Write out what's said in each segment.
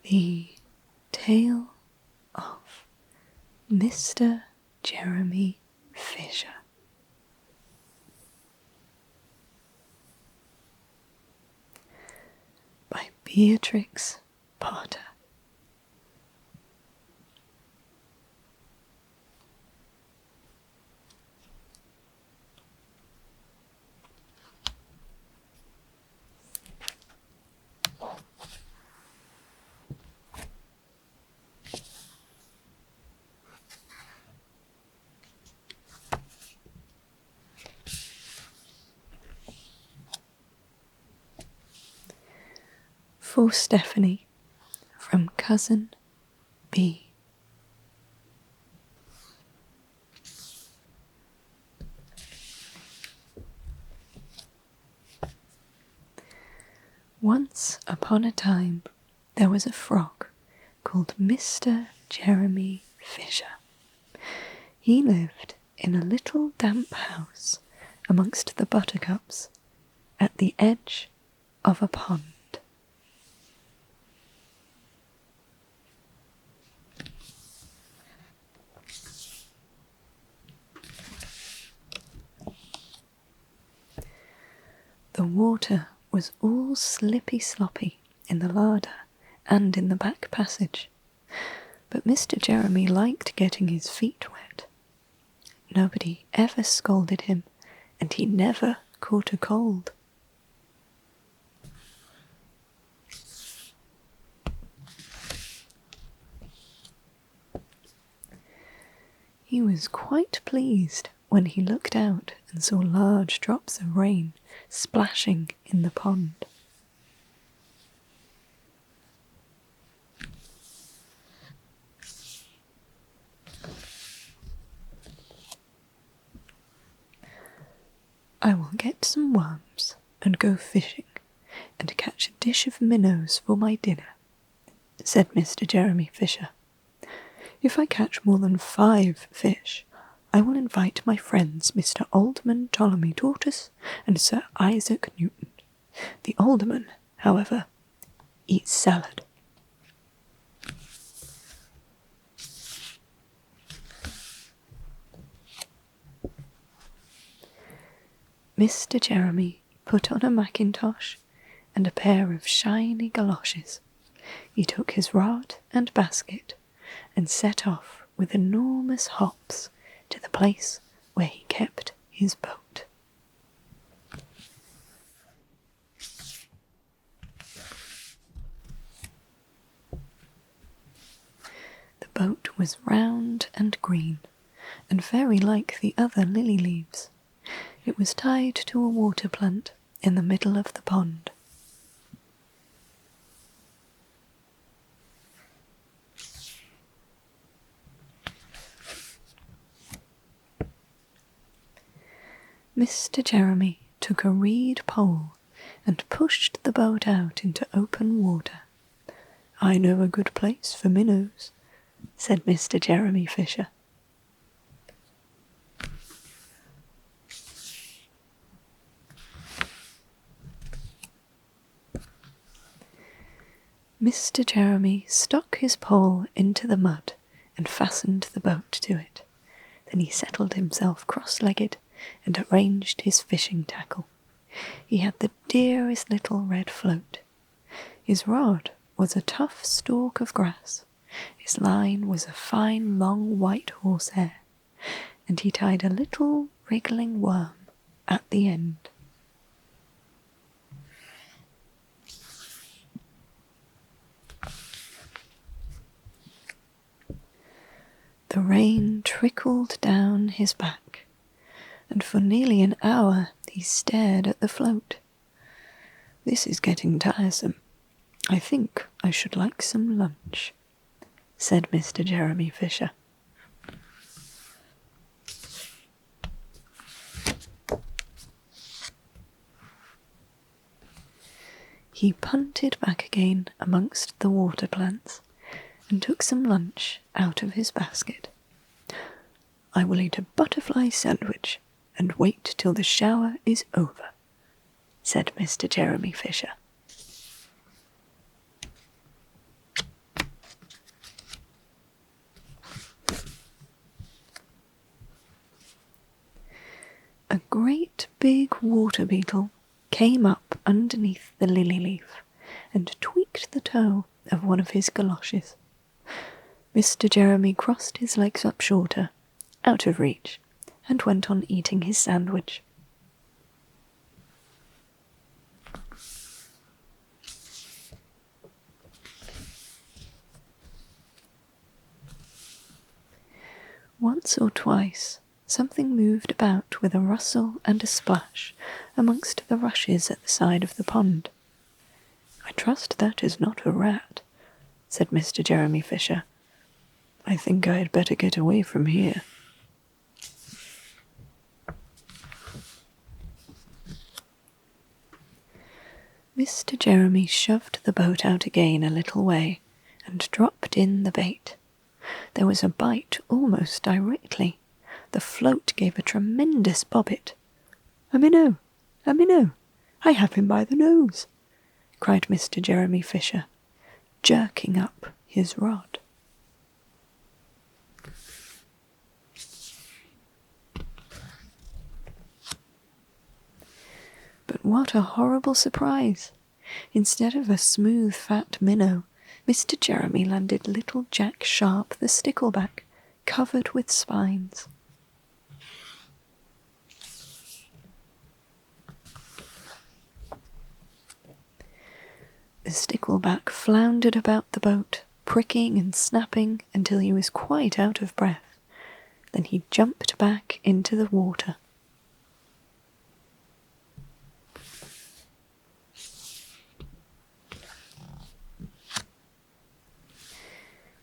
The Tale of Mr. Jeremy Fisher. By Beatrix Potter. For Stephanie, from Cousin B. Once upon a time, there was a frog called Mr. Jeremy Fisher. He lived in a little damp house amongst the buttercups at the edge of a pond. The water was all slippy-sloppy in the larder and in the back passage, but Mr. Jeremy liked getting his feet wet. Nobody ever scolded him, and he never caught a cold. He was quite pleased when he looked out and saw large drops of rain splashing in the pond. I will get some worms and go fishing and catch a dish of minnows for my dinner, said Mr. Jeremy Fisher. If I catch more than 5 fish, I will invite my friends Mr. Alderman Ptolemy Tortoise and Sir Isaac Newton. The alderman, however, eats salad. Mr. Jeremy put on a mackintosh and a pair of shiny galoshes. He took his rod and basket and set off with enormous hops to the place where he kept his boat. The boat was round and green, and very like the other lily leaves. It was tied to a water plant in the middle of the pond. Mr. Jeremy took a reed pole and pushed the boat out into open water. I know a good place for minnows, said Mr. Jeremy Fisher. Mr. Jeremy stuck his pole into the mud and fastened the boat to it. Then he settled himself cross-legged and arranged his fishing tackle. He had the dearest little red float. His rod was a tough stalk of grass. His line was a fine long white horsehair, and he tied a little wriggling worm at the end. The rain trickled down his back, and for nearly an hour he stared at the float. This is getting tiresome. I think I should like some lunch, said Mr. Jeremy Fisher. He punted back again amongst the water plants and took some lunch out of his basket. I will eat a butterfly sandwich and wait till the shower is over, said Mr. Jeremy Fisher. great big water beetle came up underneath the lily leaf and tweaked the toe of one of his galoshes. Mr. Jeremy crossed his legs up shorter, out of reach, and went on eating his sandwich. Once or twice, something moved about with a rustle and a splash amongst the rushes at the side of the pond. "I trust that is not a rat," said Mr. Jeremy Fisher. "I think I had better get away from here." Mr. Jeremy shoved the boat out again a little way and dropped in the bait. There was a bite almost directly. The float gave a tremendous bobbit. "A minnow! A minnow! I have him by the nose!" cried Mr. Jeremy Fisher, jerking up his rod. But what a horrible surprise! Instead of a smooth, fat minnow, Mr. Jeremy landed little Jack Sharp the stickleback, covered with spines. The stickleback floundered about the boat, pricking and snapping until he was quite out of breath. Then he jumped back into the water.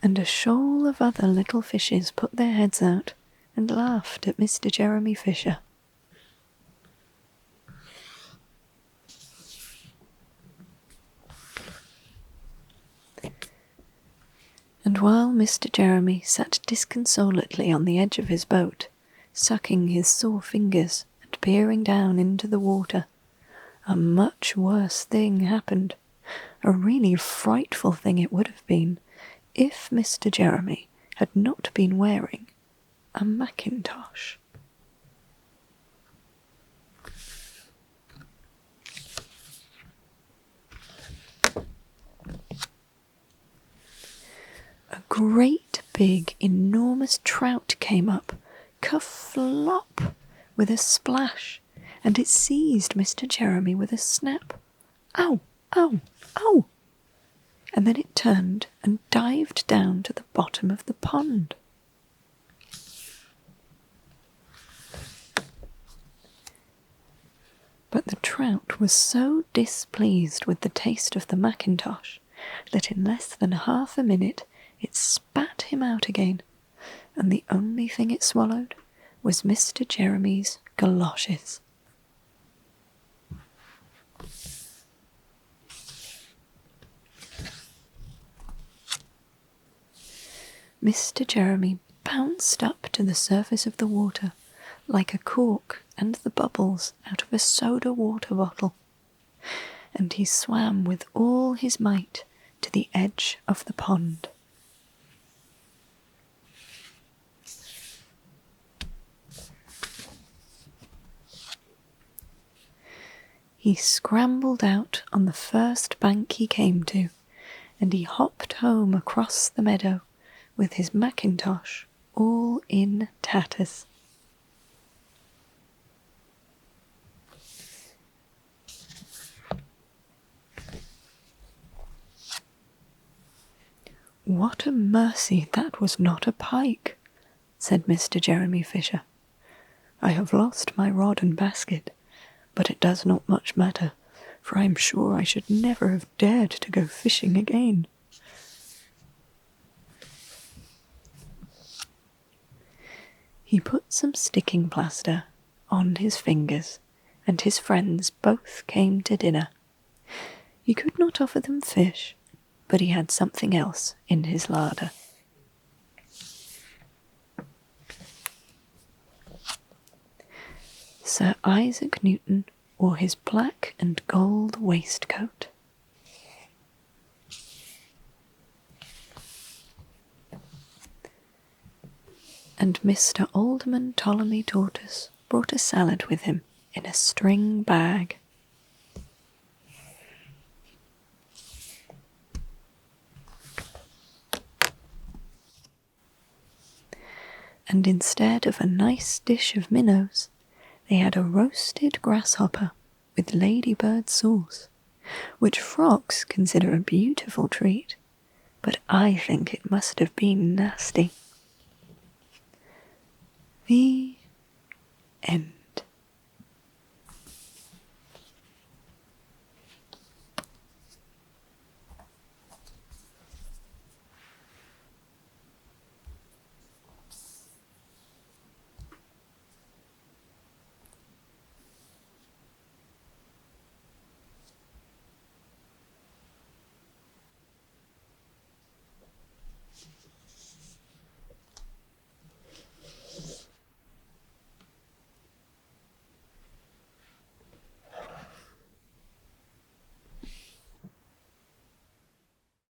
And a shoal of other little fishes put their heads out and laughed at Mr. Jeremy Fisher. And while Mr. Jeremy sat disconsolately on the edge of his boat, sucking his sore fingers and peering down into the water, a much worse thing happened. A really frightful thing it would have been if Mr. Jeremy had not been wearing a mackintosh. A great big enormous trout came up, ka-flop, with a splash, and it seized Mr. Jeremy with a snap. "Ow! Ow! Ow!" And then it turned and dived down to the bottom of the pond. But the trout was so displeased with the taste of the mackintosh that in less than half a minute it spat him out again, and the only thing it swallowed was Mr. Jeremy's galoshes. Mr. Jeremy bounced up to the surface of the water like a cork and the bubbles out of a soda water bottle, and he swam with all his might to the edge of the pond. He scrambled out on the first bank he came to, and he hopped home across the meadow with his mackintosh all in tatters. "What a mercy that was not a pike," said Mr. Jeremy Fisher. "I have lost my rod and basket, but it does not much matter, for I am sure I should never have dared to go fishing again." He put some sticking plaster on his fingers, and his friends both came to dinner. He could not offer them fish, but he had something else in his larder. Sir Isaac Newton wore his black and gold waistcoat. And Mr. Alderman Ptolemy Tortoise brought a salad with him in a string bag. And instead of a nice dish of minnows, they had a roasted grasshopper with ladybird sauce, which frogs consider a beautiful treat, but I think it must have been nasty. The end.